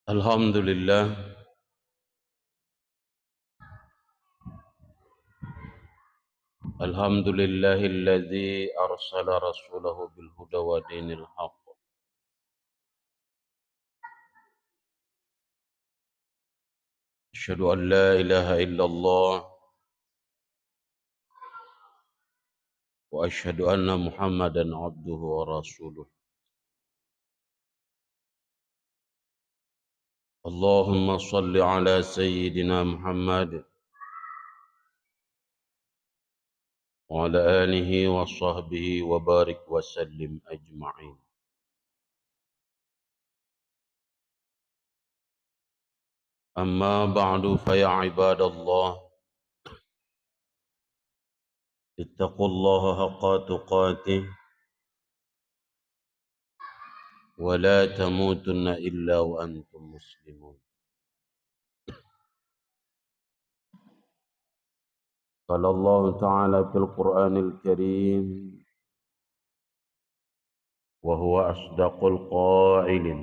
Alhamdulillah, alhamdulillahilladzi arsala rasulahu bil huda wa dinil haqq. Asyhadu an la ilaha illallah wa asyhadu anna Muhammadan abduhu wa rasuluh. Allahumma salli ala sayyidina Muhammad wa ala alihi wa sahbihi wa barik wa sallim ajma'in. Amma ba'du fa ya ibadallah, ittaqullaha haqqa tuqatih wa la tamutunna illa wa antum muslimun. قال الله تعالى في القرآن الكريم وهو أصدق القائلين: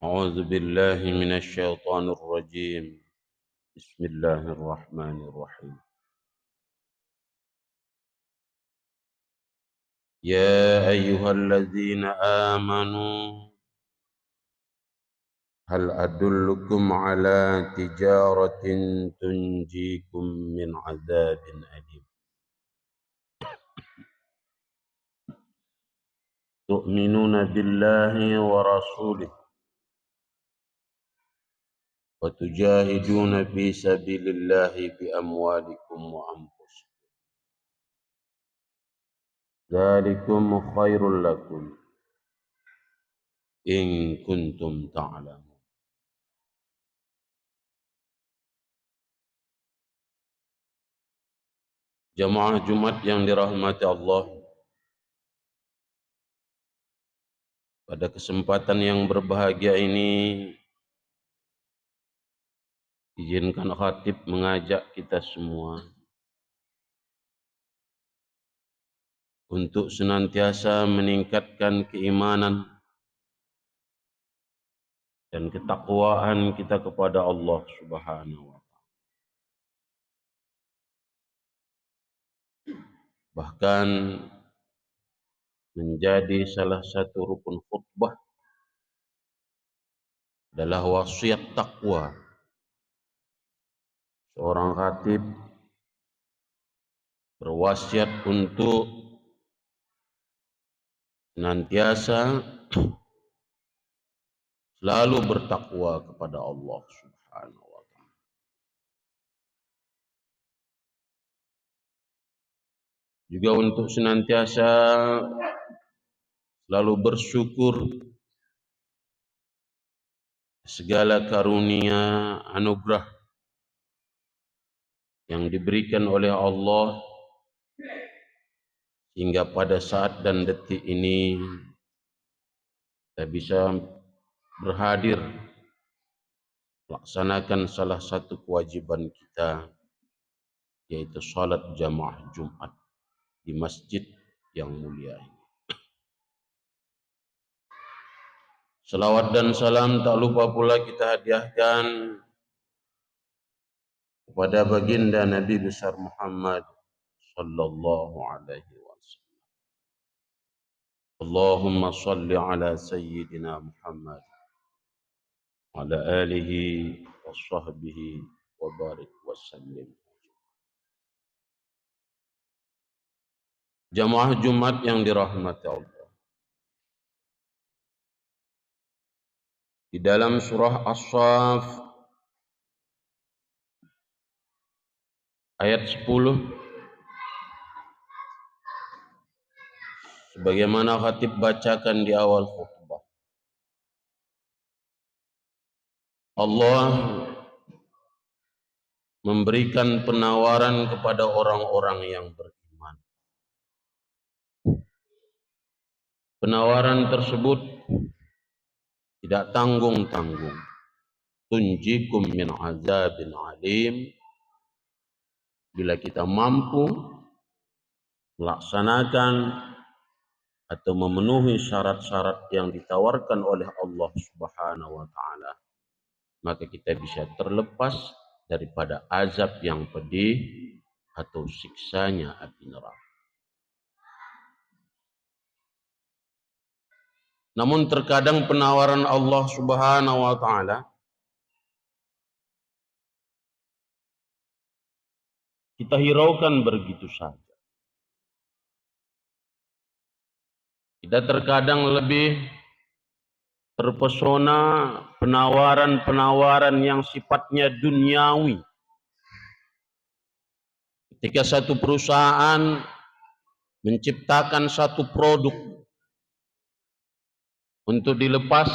أعوذ بالله من الشيطان الرجيم، بسم الله الرحمن الرحيم. يا أيها الذين آمنوا هل أدلكم على تجارة تنجيكم من عذاب أليم تؤمنون بالله ورسوله وتجاهدون في سبيل الله بأموالكم وأنفسكم ذلكم خير لكم إن كنتم تعلمون. Jamaah Jumat yang dirahmati Allah, pada kesempatan yang berbahagia ini izinkan khatib mengajak kita semua untuk senantiasa meningkatkan keimanan dan ketakwaan kita kepada Allah Subhanahu wa taala. Bahkan menjadi salah satu rukun khutbah adalah wasiat takwa. Seorang khatib berwasiat untuk senantiasa selalu bertakwa kepada Allah Subhanahu wa taala. Juga untuk senantiasa selalu bersyukur segala karunia anugerah yang diberikan oleh Allah hingga pada saat dan detik ini kita bisa berhadir melaksanakan salah satu kewajiban kita, yaitu salat jamaah Jumat di masjid yang mulia ini. Salawat dan salam tak lupa pula kita hadiahkan kepada baginda Nabi besar Muhammad sallallahu alaihi wasallam. Allahumma salli ala sayyidina Muhammad wa ala alihi wa sahbihi wa barik wa sallim. Jamaah Jumat yang dirahmati Allah. Di dalam surah As-Saff ayat 10, sebagaimana khatib bacakan di awal khutbah, Allah memberikan penawaran kepada orang-orang yang beriman. Penawaran tersebut tidak tanggung-tanggung. Tunjikum min azabin alim. Bila kita mampu melaksanakan atau memenuhi syarat-syarat yang ditawarkan oleh Allah Subhanahu wa taala, maka kita bisa terlepas daripada azab yang pedih atau siksanya api neraka. Namun terkadang penawaran Allah Subhanahu wa taala kita hiraukan begitu saja. Kita terkadang lebih terpesona penawaran-penawaran yang sifatnya duniawi. Ketika satu perusahaan menciptakan satu produk untuk dilepas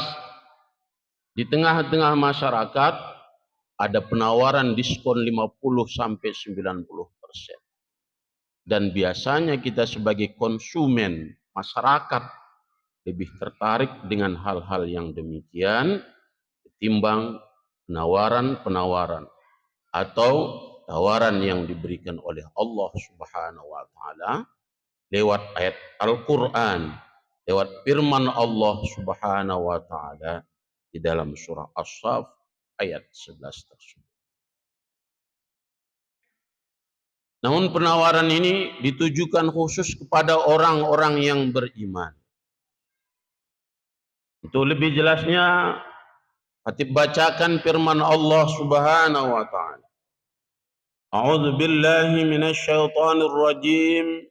di tengah-tengah masyarakat, ada penawaran diskon 50-90%. Dan biasanya kita sebagai konsumen masyarakat lebih tertarik dengan hal-hal yang demikian ketimbang penawaran-penawaran atau tawaran yang diberikan oleh Allah Subhanahu wa taala lewat ayat Al-Qur'an, lewat firman Allah Subhanahu wa taala di dalam surah As-Saff ayat 11 tersebut. Namun penawaran ini ditujukan khusus kepada orang-orang yang beriman. Untuk lebih jelasnya, Khatib bacakan firman Allah Subhanahu wa taala. A'udzu billahi minasy syaithanir rajim.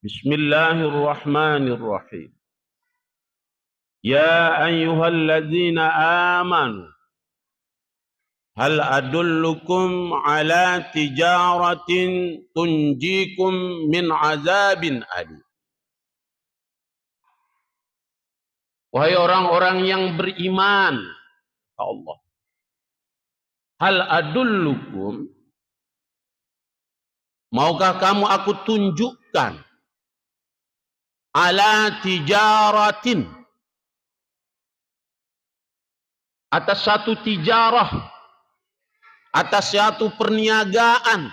Bismillahirrahmanirrahim. Ya ayyuhalladzina amanu hal adullukum ala tijaratin tunjikum min azabin alim. Wahai orang-orang yang beriman, Allah. Hal adullukum, maukah kamu aku tunjukkan ala tijaratin, atas satu tijarah, atas satu perniagaan.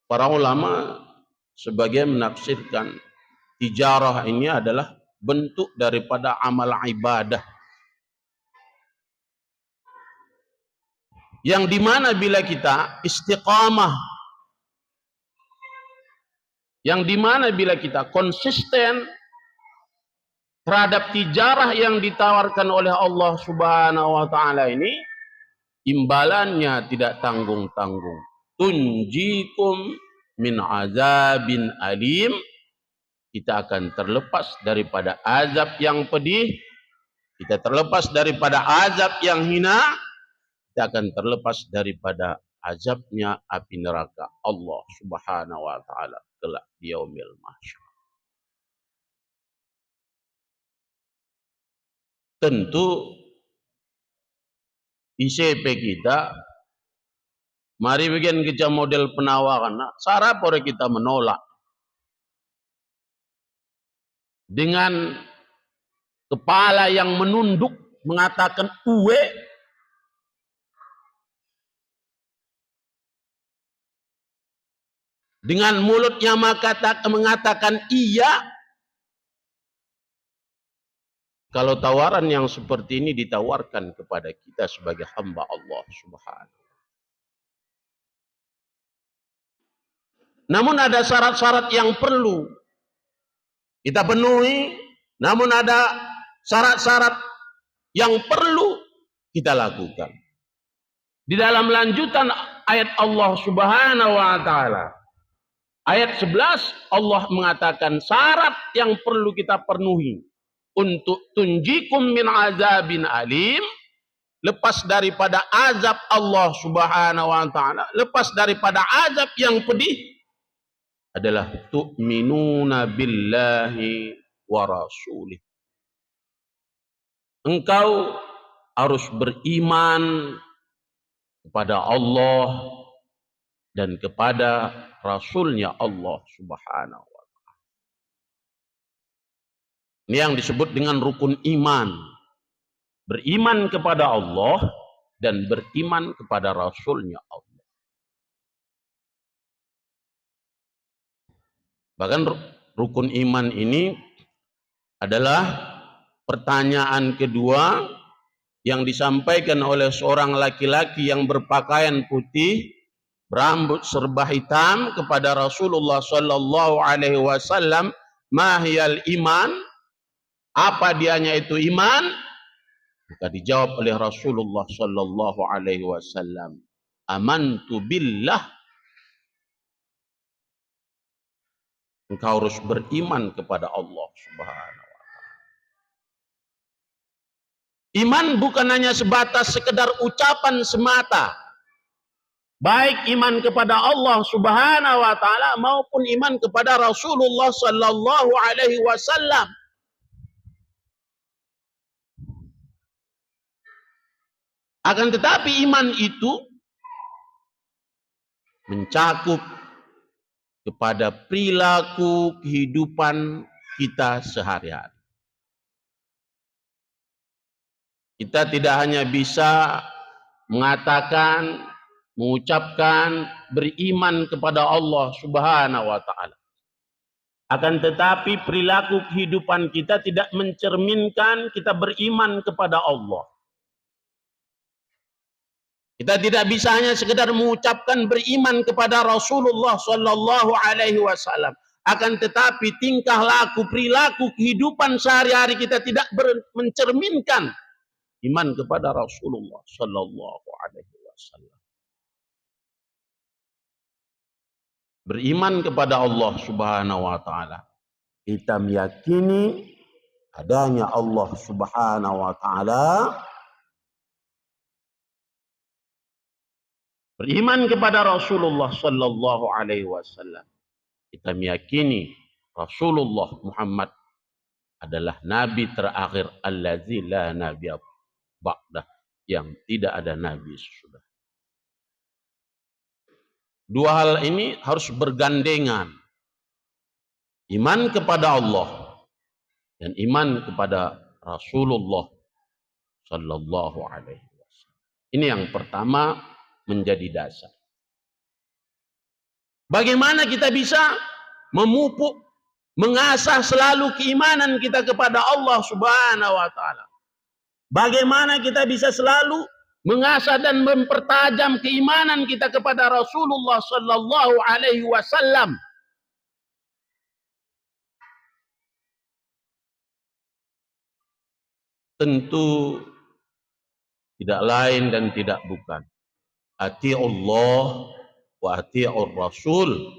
Para ulama sebagian menafsirkan tijarah ini adalah bentuk daripada amal ibadah, yang dimana bila kita istiqamah, yang dimana bila kita konsisten terhadap tijarah yang ditawarkan oleh Allah Subhanahu wa taala ini, imbalannya tidak tanggung-tanggung. Tunjikum min azabin alim, kita akan terlepas daripada azab yang pedih, kita terlepas daripada azab yang hina, kita akan terlepas daripada azabnya api neraka Allah Subhanahu wa taala kelak di yaumil mahsyar. Tentu ICP kita, mari bikin kita model penawaran, sarap orang kita menolak dengan kepala yang menunduk mengatakan uwe, dengan mulutnya mengatakan iya. Kalau tawaran yang seperti ini ditawarkan kepada kita sebagai hamba Allah Subhanahu. Namun ada syarat-syarat yang perlu kita penuhi, namun ada syarat-syarat yang perlu kita lakukan. Di dalam lanjutan ayat Allah Subhanahu wa taala, ayat 11, Allah mengatakan syarat yang perlu kita penuhi untuk tunjikum min azabin alim, lepas daripada azab Allah Subhanahu wa taala, lepas daripada azab yang pedih, adalah tu'minuna billahi wa rasulih. Engkau harus beriman kepada Allah dan kepada Rasulnya Allah Subhanahu wa ta'ala. Ini yang disebut dengan rukun iman. Beriman kepada Allah dan beriman kepada Rasulnya Allah. Bahkan rukun iman ini adalah pertanyaan kedua yang disampaikan oleh seorang laki-laki yang berpakaian putih, berambut serba hitam kepada Rasulullah sallallahu alaihi wasallam, "Mahiyal iman?" Apa dianya itu iman? Maka dijawab oleh Rasulullah sallallahu alaihi wasallam, "Amantu billah." Engkau harus beriman kepada Allah Subhanahu wa ta'ala. Iman bukan hanya sebatas sekedar ucapan semata. Baik iman kepada Allah Subhanahu wa ta'ala maupun iman kepada Rasulullah sallallahu alaihi wasallam. Akan tetapi iman itu mencakup kepada perilaku kehidupan kita sehari-hari. Kita tidak hanya bisa mengatakan, mengucapkan beriman kepada Allah Subhanahu wa ta'ala. Akan tetapi perilaku kehidupan kita tidak mencerminkan kita beriman kepada Allah. Kita tidak bisa hanya sekedar mengucapkan beriman kepada Rasulullah sallallahu alaihi wasallam. Akan tetapi tingkah laku, perilaku kehidupan sehari-hari kita tidak mencerminkan iman kepada Rasulullah sallallahu alaihi wasallam. Beriman kepada Allah Subhanahu wa taala, kita meyakini adanya Allah Subhanahu wa taala. Beriman kepada Rasulullah sallallahu alaihi wasallam, kita meyakini Rasulullah Muhammad adalah nabi terakhir, allazi la nabiyya ba'dah, yang tidak ada nabi sesudah. Dua hal ini harus bergandengan. Iman kepada Allah dan iman kepada Rasulullah sallallahu alaihi wasallam. Ini yang pertama menjadi dasar. Bagaimana kita bisa memupuk, mengasah selalu keimanan kita kepada Allah Subhanahu wa taala? Bagaimana kita bisa selalu mengasah dan mempertajam keimanan kita kepada Rasulullah sallallahu alaihi wasallam? Tentu tidak lain dan tidak bukan ati'ullah wa ati'ur rasul.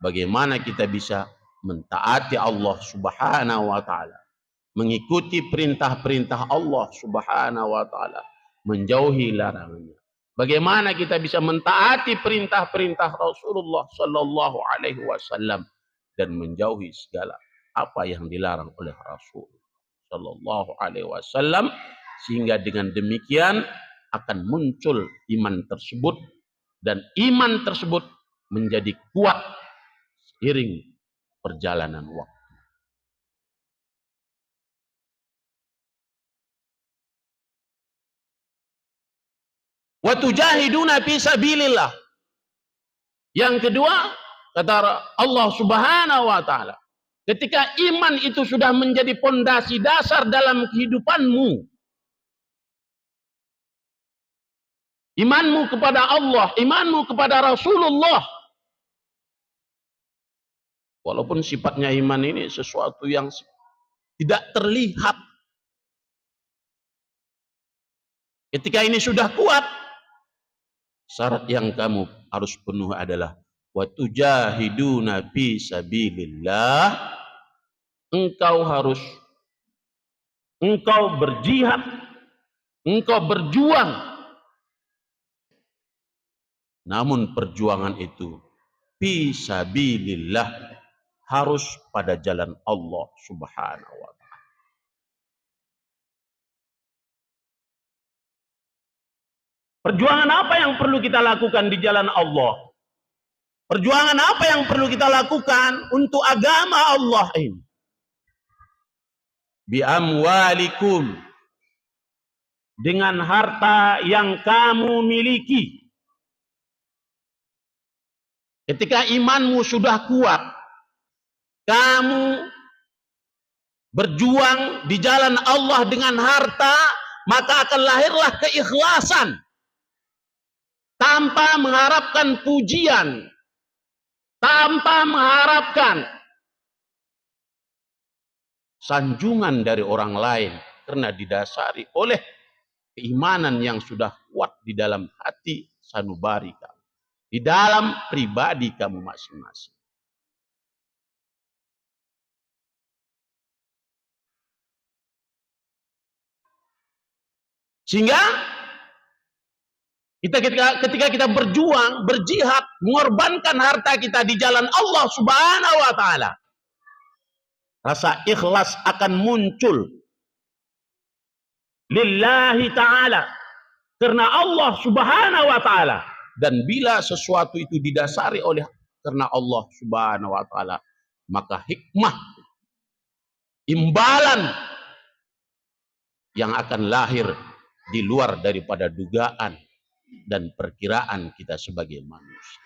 Bagaimana kita bisa mentaati Allah Subhanahu wa taala, mengikuti perintah-perintah Allah Subhanahu wa taala, menjauhi larangannya. Bagaimana kita bisa mentaati perintah-perintah Rasulullah sallallahu alaihi wasallam dan menjauhi segala apa yang dilarang oleh Rasul sallallahu alaihi wasallam, sehingga dengan demikian akan muncul iman tersebut, dan iman tersebut menjadi kuat seiring perjalanan waktu. Wa tujahiduna fi sabilillah. Yang kedua, kata Allah Subhanahu wa taala, ketika iman itu sudah menjadi pondasi dasar dalam kehidupanmu, imanmu kepada Allah, imanmu kepada Rasulullah. Walaupun sifatnya iman ini sesuatu yang tidak terlihat. Ketika ini sudah kuat, syarat yang kamu harus penuh adalah wa tujahiduna fi sabilillah. Engkau berjihad, engkau berjuang. Namun perjuangan itu fi sabilillah, harus pada jalan Allah Subhanahu wa taala. Perjuangan apa yang perlu kita lakukan di jalan Allah? Perjuangan apa yang perlu kita lakukan untuk agama Allah ini? Bi amwalikum, dengan harta yang kamu miliki. Ketika imanmu sudah kuat, kamu berjuang di jalan Allah dengan harta, maka akan lahirlah keikhlasan tanpa mengharapkan pujian, tanpa mengharapkan sanjungan dari orang lain, karena didasari oleh keimanan yang sudah kuat di dalam hati sanubari kamu, di dalam pribadi kamu masing-masing. Sehingga ketika kita berjuang, berjihad, mengorbankan harta kita di jalan Allah Subhanahu wa taala, rasa ikhlas akan muncul lillahi ta'ala, karena Allah Subhanahu wa ta'ala. Dan bila sesuatu itu didasari oleh karena Allah Subhanahu wa ta'ala, maka hikmah, imbalan yang akan lahir di luar daripada dugaan dan perkiraan kita sebagai manusia.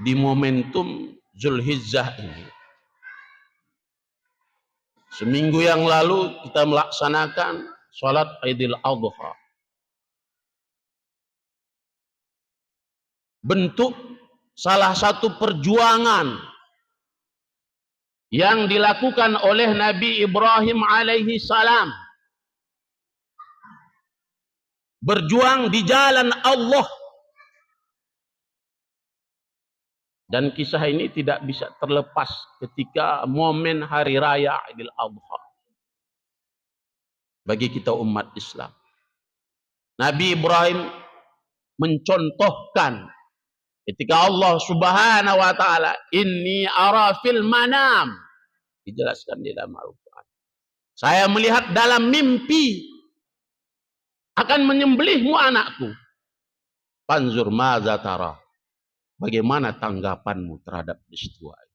Di momentum Zulhijjah ini, seminggu yang lalu kita melaksanakan sholat Idul Adha. Bentuk salah satu perjuangan yang dilakukan oleh Nabi Ibrahim alaihi salam. Berjuang di jalan Allah. Dan kisah ini tidak bisa terlepas ketika momen hari raya Idul Adha bagi kita umat Islam. Nabi Ibrahim mencontohkan ketika Allah Subhanahu wa taala, inni ara fil manam, dijelaskan di dalam Al-Qur'an, saya melihat dalam mimpi akan menyembelihmu anakku. Fanzur maza tara, bagaimana tanggapanmu terhadap peristiwa ini?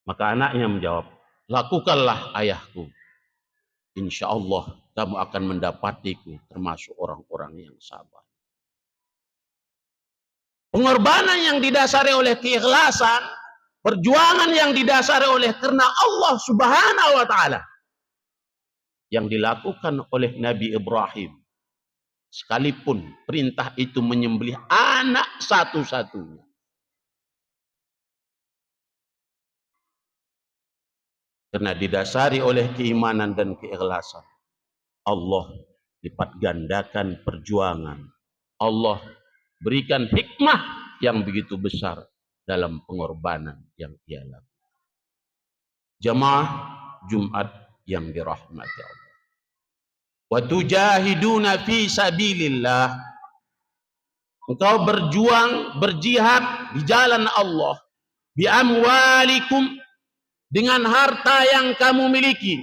Maka anaknya menjawab, lakukanlah ayahku. Insya Allah kamu akan mendapatiku termasuk orang-orang yang sabar. Pengorbanan yang didasari oleh keikhlasan, perjuangan yang didasari oleh karena Allah Subhanahu wa taala, yang dilakukan oleh Nabi Ibrahim, sekalipun perintah itu menyembelih anak satu-satunya. Karena didasari oleh keimanan dan keikhlasan, Allah lipat gandakan perjuangan. Allah berikan hikmah yang begitu besar dalam pengorbanan yang ia lakukan. Jamaah Jumat yang dirahmati Allah. Wa tujahiduna fi sabilillah. Engkau berjuang, berjihad di jalan Allah. Bi amwalikum, dengan harta yang kamu miliki.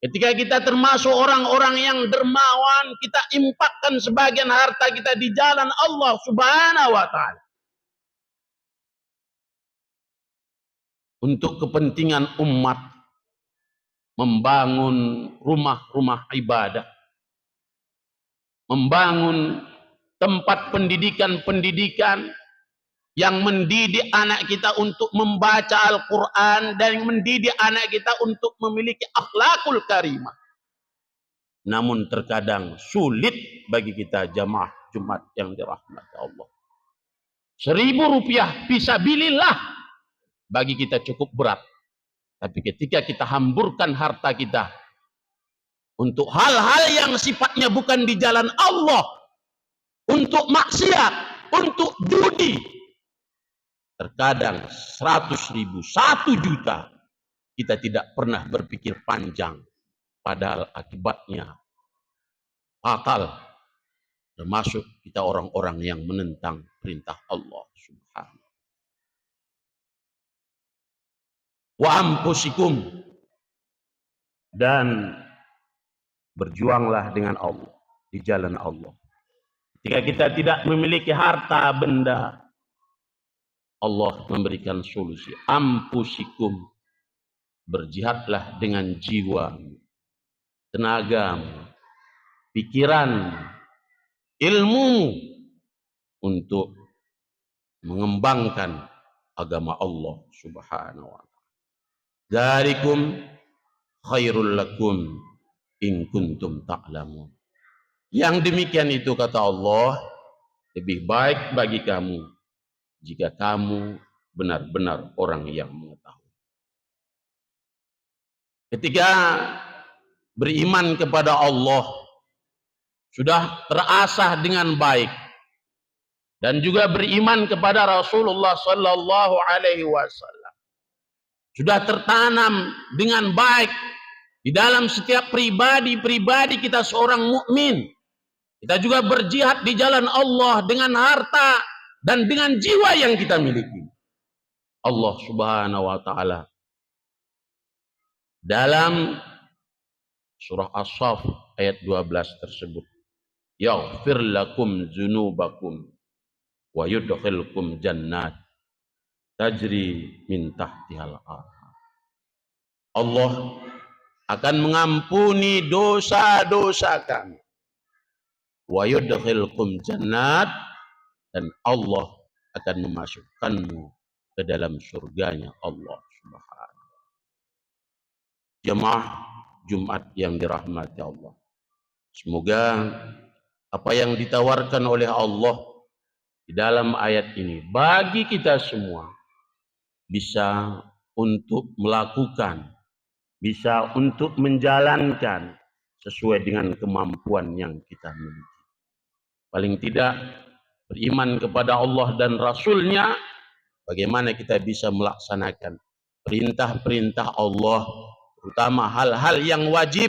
Ketika kita termasuk orang-orang yang dermawan, kita impakkan sebagian harta kita di jalan Allah Subhanahu wa taala. Untuk kepentingan umat, membangun rumah-rumah ibadah, membangun tempat pendidikan-pendidikan yang mendidik anak kita untuk membaca Al-Quran dan mendidik anak kita untuk memiliki akhlakul karimah. Namun terkadang sulit bagi kita jamaah Jumat yang dirahmati Allah. 1.000 rupiah fisabilillah bagi kita cukup berat. Tapi ketika kita hamburkan harta kita untuk hal-hal yang sifatnya bukan di jalan Allah, untuk maksiat, untuk judi, terkadang 100.000, 1 juta, kita tidak pernah berpikir panjang, padahal akibatnya fatal, termasuk kita orang-orang yang menentang perintah Allah Subhanahu wa anfusikum, dan berjuanglah dengan Allah di jalan Allah. Ketika kita tidak memiliki harta benda, Allah memberikan solusi. Ampusikum, berjihadlah dengan jiwa, tenagamu, pikiran, ilmu untuk mengembangkan agama Allah Subhanahu wa taala. Dzalikum khairul lakum in kuntum ta'lamun. Yang demikian itu kata Allah lebih baik bagi kamu jika kamu benar-benar orang yang mengetahui. Ketika beriman kepada Allah sudah terasah dengan baik dan juga beriman kepada Rasulullah sallallahu alaihi wasallam sudah tertanam dengan baik di dalam setiap pribadi kita seorang mukmin. Kita juga berjihad di jalan Allah dengan harta dan dengan jiwa yang kita miliki. Allah Subhanahu wa taala dalam surah As-Saff ayat 12 tersebut, yaghfir lakum dzunubakum wa yudkhilkum jannat tajri min tahtihal anhar. Allah akan mengampuni dosa-dosa kamu. Wa yudkhilkum jannat, dan Allah akan memasukkanmu ke dalam surganya Allah Subhanahu. Jemaah Jumat yang dirahmati Allah. Semoga apa yang ditawarkan oleh Allah di dalam ayat ini bagi kita semua bisa untuk melakukan, bisa untuk menjalankan sesuai dengan kemampuan yang kita miliki. Paling tidak beriman kepada Allah dan Rasul-Nya, bagaimana kita bisa melaksanakan perintah-perintah Allah, terutama hal-hal yang wajib,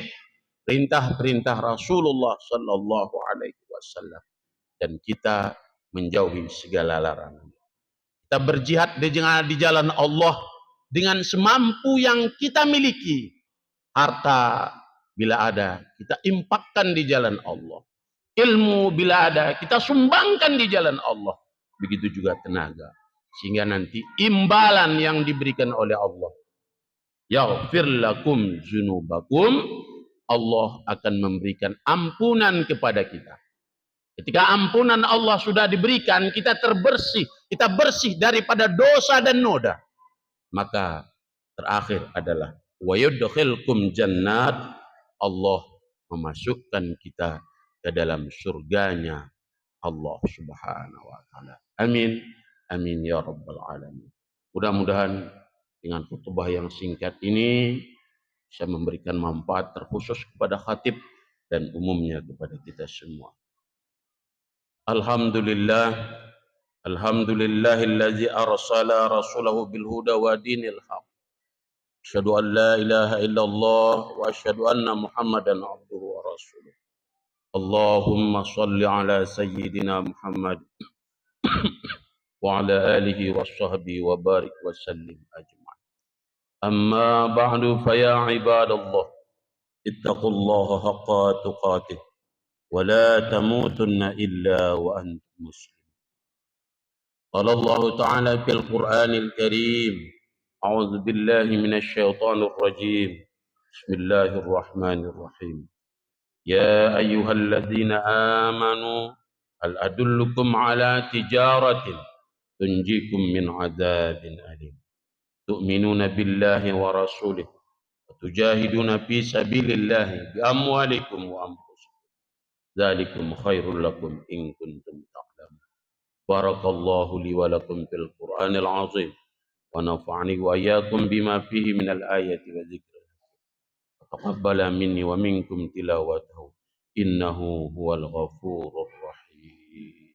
perintah-perintah Rasulullah sallallahu alaihi wasallam, dan kita menjauhi segala larangan. Kita berjihad di jalan Allah dengan semampu yang kita miliki. Harta bila ada, kita infakkan di jalan Allah. Ilmu bila ada, kita sumbangkan di jalan Allah. Begitu juga tenaga. Sehingga nanti imbalan yang diberikan oleh Allah, yaghfir lakum dzunubakum, Allah akan memberikan ampunan kepada kita. Ketika ampunan Allah sudah diberikan, kita terbersih, kita bersih daripada dosa dan noda. Maka terakhir adalah wa yudkhilkum jannat, Allah memasukkan kita ke dalam surganya Allah Subhanahu wa taala. Amin. Amin ya rabbal alamin. Mudah-mudahan dengan khutbah yang singkat ini bisa memberikan manfaat terkhusus kepada khatib dan umumnya kepada kita semua. Alhamdulillah, alhamdulillahillazi arsala rasulahu bil huda wa dinil haq. Asyhadu an la ilaha illallah wa asyhadu anna Muhammadan abduhu wa rasuluh. Allahumma salli ala sayyidina Muhammad wa ala alihi wa sahbihi wa barik wa sallim ajma'in. Amma ba'du fa ya ibadallah, ittaqullaha haqqa tuqatih wa la tamutunna illa wa antum muslimun. Qala Allah ta'ala fil Qur'anil Karim, a'udzu billahi minasy syaithanir rajim. Bismillahirrahmanirrahim. Ya ayyuhalladzina amanu hal adullukum ala tijaratin tunjikum min adzabin alim. Tu'minuna billahi wa rasulih wa tujahiduna fi sabilillahi bi amwalikum wa anfusikum. Dzalikum khairul lakum in kuntum ta'lamun. Barakallahu li wa lakum fil Qur'anil azim wa nafa'ani wa iyyakum bima fihi minal ayati wa dzikr. Taqabbala minni wa minkum tilawatahu innahu huwal ghafurur rahim.